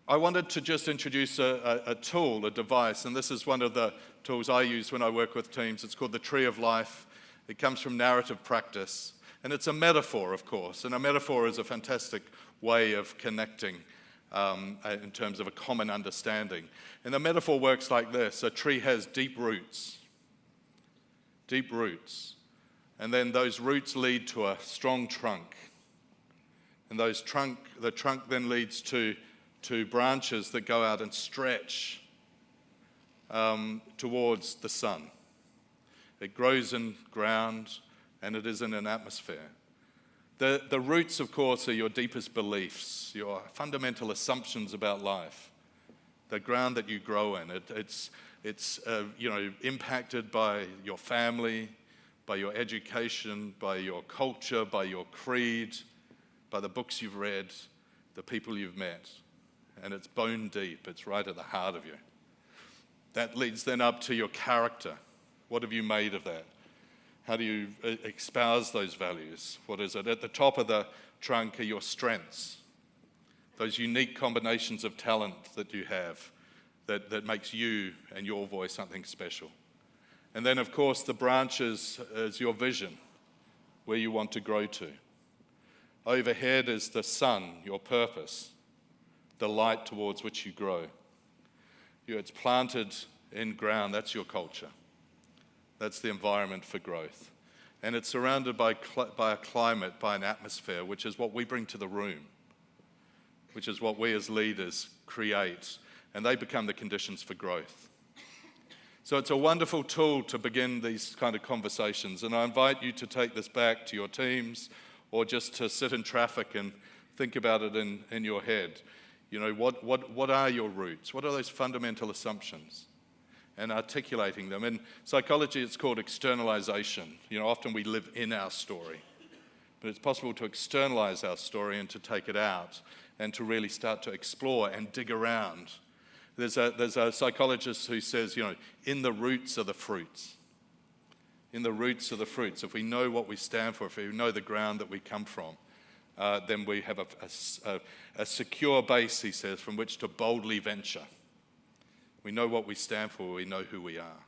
I wanted to just introduce a tool, a device, and this is one of the tools I use when I work with teams. It's called the Tree of Life. It comes from narrative practice, and it's a metaphor, of course, and a metaphor is a fantastic way of connecting in terms of a common understanding. And the metaphor works like this. A tree has deep roots, and then those roots lead to a strong trunk, and the trunk then leads to branches that go out and stretch towards the sun. It grows in ground, and it is in an atmosphere. The roots, of course, are your deepest beliefs, your fundamental assumptions about life, the ground that you grow in. It's impacted by your family, by your education, by your culture, by your creed, by the books you've read, the people you've met. And it's bone deep. It's right at the heart of you. That leads then up to your character. What have you made of that? How do you espouse those values? What is it? At the top of the trunk are your strengths, those unique combinations of talent that you have that makes you and your voice something special. And then, of course, the branches is your vision, where you want to grow to. Overhead is the sun, your purpose, the light towards which you grow. It's planted in ground, that's your culture. That's the environment for growth. And it's surrounded by a climate, by an atmosphere, which is what we bring to the room, which is what we as leaders create, and they become the conditions for growth. So it's a wonderful tool to begin these kind of conversations, and I invite you to take this back to your teams or just to sit in traffic and think about it in your head. You know, what are your roots? What are those fundamental assumptions? And articulating them. In psychology, it's called externalization. You know, often we live in our story. But it's possible to externalize our story and to take it out and to really start to explore and dig around. There's a psychologist who says, you know, in the roots are the fruits. In the roots are the fruits. If we know what we stand for, if we know the ground that we come from, then we have a secure base, he says, from which to boldly venture. We know what we stand for, we know who we are.